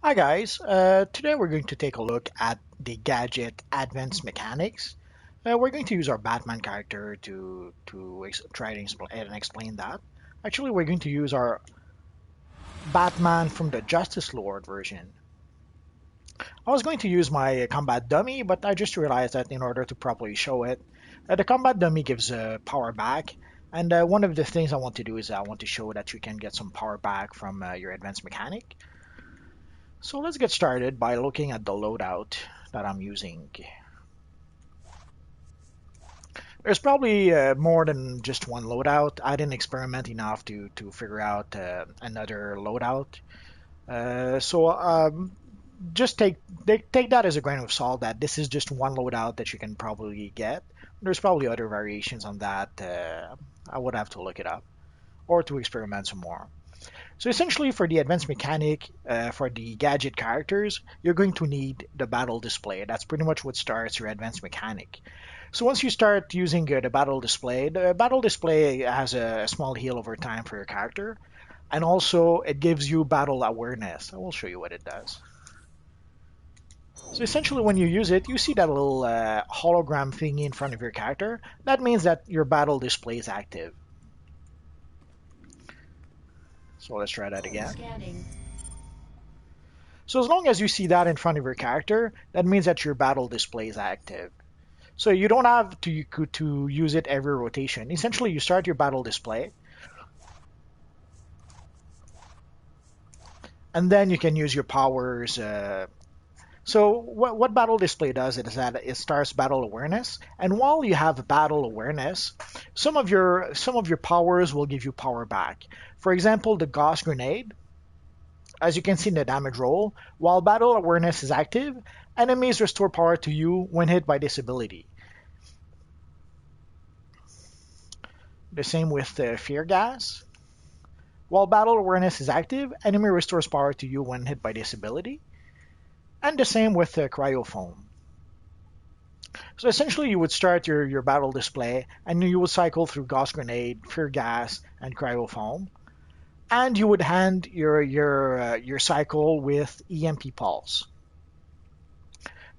Hi guys, today we're going to take a look at the Gadget advanced mechanics. We're going to use our Batman character to try to explain that. Actually, we're going to use our Batman from the Justice Lord version. I was going to use my combat dummy, but I just realized that in order to properly show it, the combat dummy gives power back. And one of the things I want to do is I want to show that you can get some power back from your advanced mechanic. So let's get started by looking at the loadout that I'm using. There's probably more than just one loadout. I didn't experiment enough to figure out another loadout. So just take that as a grain of salt that this is just one loadout that you can probably get. There's probably other variations on that. I would have to look it up or to experiment some more. So essentially, for the advanced mechanic, for the gadget characters, you're going to need the battle display. That's pretty much what starts your advanced mechanic. So once you start using the battle display has a small heal over time for your character, and also it gives you battle awareness. I will show you what it does. So essentially, when you use it, you see that little hologram thingy in front of your character. That means that your battle display is active. So let's try that again. Scanning. So as long as you see that in front of your character, that means that your battle display is active. So you don't have to use it every rotation. Essentially, you start your battle display, and then you can use your powers. So what battle display does is that it starts battle awareness, and while you have battle awareness, some of your powers will give you power back. For example, the Gauss grenade. As you can see in the damage roll, while battle awareness is active, enemies restore power to you when hit by this ability. The same with Fear Gas. While battle awareness is active, enemy restores power to you when hit by this ability. And the same with Cryo Foam. So essentially, you would start your battle display, and you would cycle through Gauss Grenade, Fear Gas, and Cryo Foam, and you would hand your cycle with EMP Pulse.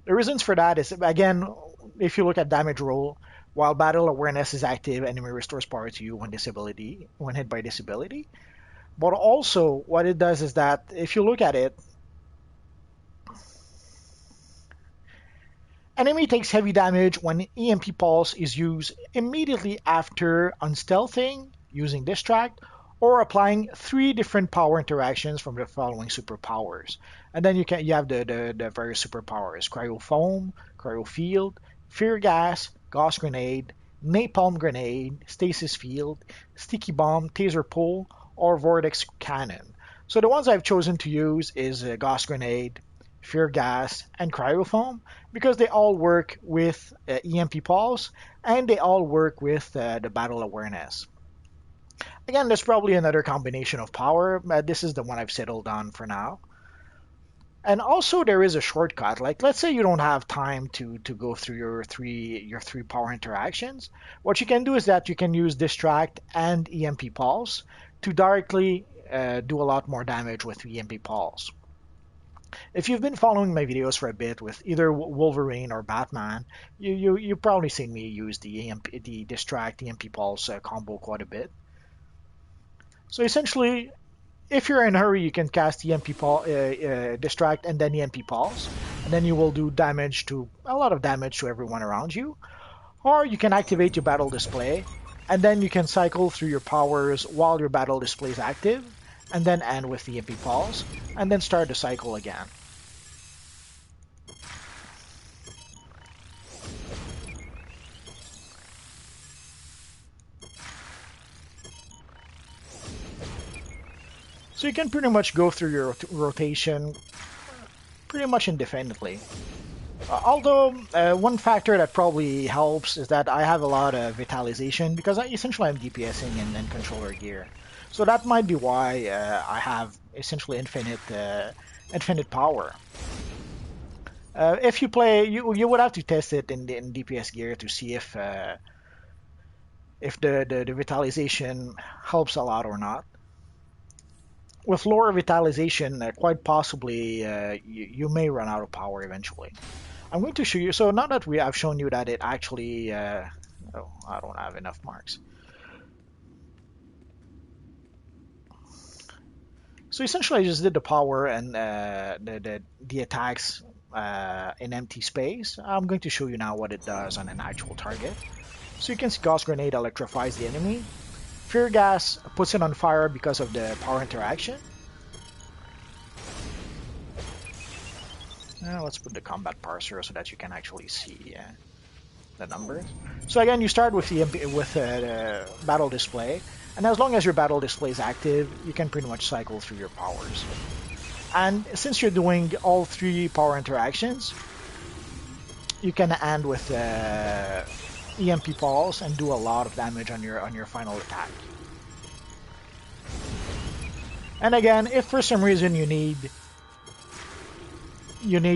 The reasons for that is, again, if you look at damage roll, while battle awareness is active, enemy restores power to you when hit by this ability. But also, what it does is that if you look at it, enemy takes heavy damage when EMP Pulse is used immediately after unstealthing, using Distract, or applying three different power interactions from the following superpowers. And then you have the various superpowers: Cryo Foam, Cryo Field, Fear Gas, Gauss Grenade, Napalm Grenade, Stasis Field, Sticky Bomb, Taser Pull, or Vortex Cannon. So the ones I've chosen to use is Gauss Grenade, Fear Gas, and Cryofoam because they all work with EMP Pulse and they all work with the Battle Awareness. Again, there's probably another combination of power. This is the one I've settled on for now. And also there is a shortcut. Like let's say you don't have time to go through your three power interactions. What you can do is that you can use Distract and EMP Pulse to directly do a lot more damage with EMP Pulse. If you've been following my videos for a bit with either Wolverine or Batman, you probably seen me use the Distract EMP Pulse combo quite a bit. So essentially, if you're in a hurry, you can cast Distract and then EMP Pulse, and then you will do a lot of damage to everyone around you. Or you can activate your battle display, and then you can cycle through your powers while your battle display is active, and then end with the EMP Pulse, and then start the cycle again. So you can pretty much go through your rotation pretty much indefinitely. Although one factor that probably helps is that I have a lot of vitalization because essentially I'm DPSing in controller gear. So that might be why I have essentially infinite power. If you play, you would have to test it in DPS gear to see if the vitalization helps a lot or not. with lower revitalization, quite possibly you may run out of power eventually. I'm going to show you. So now that I've shown you that it actually, oh, I don't have enough marks. So essentially, I just did the power and the attacks in empty space. I'm going to show you now what it does on an actual target. So you can see Gauss Grenade electrifies the enemy. Fear Gas puts it on fire because of the power interaction. Let's put the combat parser so that you can actually see the numbers. So again, you start with the battle display, and as long as your battle display is active, you can pretty much cycle through your powers. And since you're doing all three power interactions, you can end with EMP pulse and do a lot of damage on your final attack. And again, if for some reason you need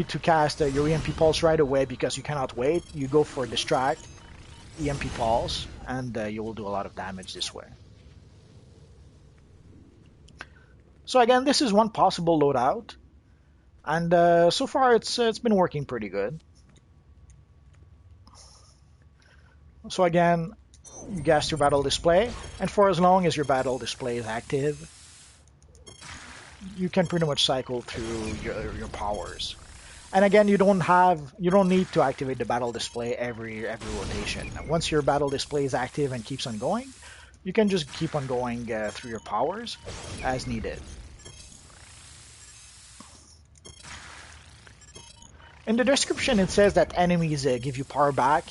to cast your EMP pulse right away because you cannot wait, you go for distract, EMP pulse, and you will do a lot of damage this way. So again, this is one possible loadout, and so far it's been working pretty good. So again, you cast your battle display, and for as long as your battle display is active, you can pretty much cycle through your powers. And again, you don't need to activate the battle display every rotation. Once your battle display is active and keeps on going, you can just keep on going through your powers as needed. In the description, it says that enemies give you power back.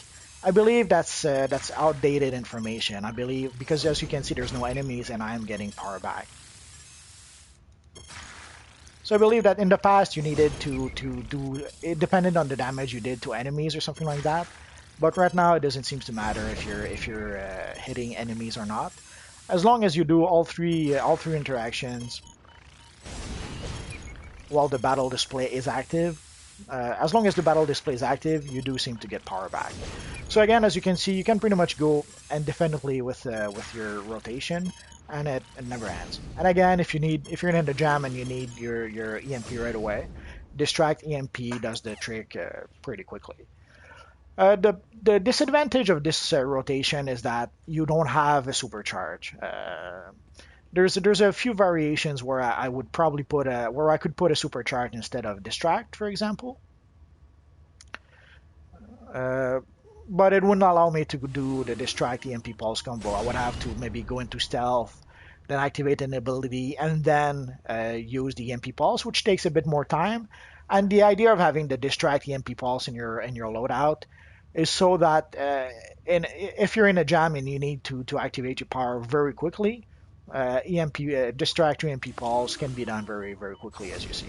I believe that's outdated information. I believe because as you can see, there's no enemies, and I am getting power back. So I believe that in the past you needed to do it depended on the damage you did to enemies or something like that. But right now it doesn't seem to matter if you're hitting enemies or not, as long as you do all three interactions while the battle display is active. As long as the battle display is active, you do seem to get power back. So again, as you can see, you can pretty much go indefinitely with your rotation, and it never ends. And again, if you're in the jam and you need your EMP right away, distract EMP does the trick pretty quickly. The disadvantage of this rotation is that you don't have a supercharge. There's a few variations where I would probably where I could put a supercharge instead of distract, for example. But it wouldn't allow me to do the distract EMP pulse combo. I would have to maybe go into stealth, then activate an ability, and then use the EMP pulse, which takes a bit more time. And the idea of having the distract EMP pulse in your loadout is so that if you're in a jam and you need to activate your power very quickly, distract EMP pulse can be done very, very quickly, as you see.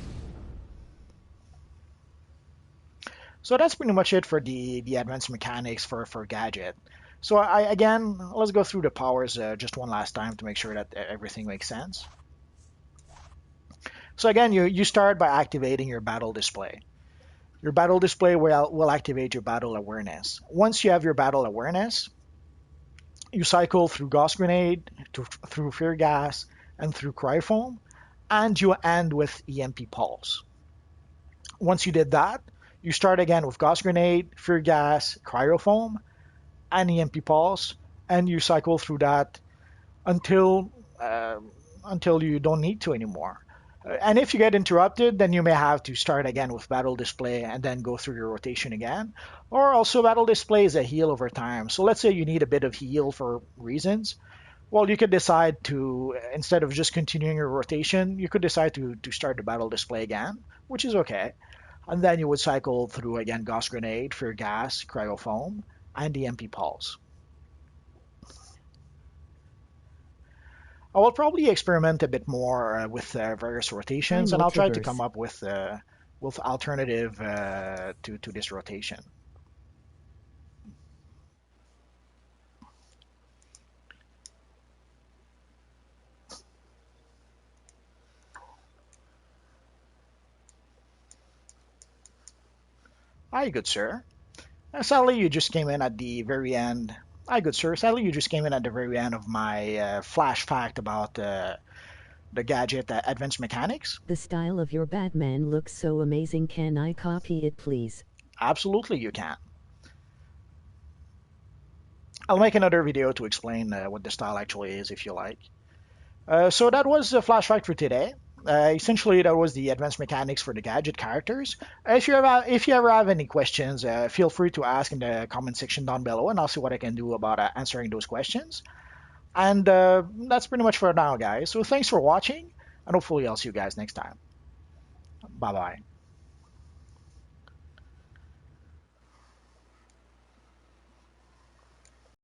So that's pretty much it for the advanced mechanics for Gadget. So again, let's go through the powers just one last time to make sure that everything makes sense. So again, you start by activating your battle display. Your battle display will activate your battle awareness. Once you have your battle awareness, you cycle through Gauss Grenade, through Fear Gas, and through Cryofoam, and you end with EMP Pulse. Once you did that, you start again with Gauss Grenade, Fear Gas, Cryofoam, and EMP Pulse, and you cycle through that until you don't need to anymore. And if you get interrupted, then you may have to start again with Battle Display and then go through your rotation again. Or also Battle Display is a heal over time. So let's say you need a bit of heal for reasons. Well, you could decide to, instead of just continuing your rotation, you could decide to start the Battle Display again, which is okay. And then you would cycle through again Gauss Grenade, Fear Gas, Cryofoam, and the EMP Pulse. I will probably experiment a bit more with various rotations, and I'll try to come up with alternative to this rotation. Hi, good sir. Sadly, you just came in at the very end. Hi, good sir. Sadly, you just came in at the very end of my flash fact about the Gadget advanced mechanics? The style of your Batman looks so amazing. Can I copy it, please? Absolutely, you can. I'll make another video to explain what the style actually is if you like. So that was the flashback for today. Essentially, that was the advanced mechanics for the Gadget characters. If you ever have any questions, feel free to ask in the comment section down below, and I'll see what I can do about answering those questions. And that's pretty much for now, guys. So thanks for watching, and hopefully I'll see you guys next time. Bye bye.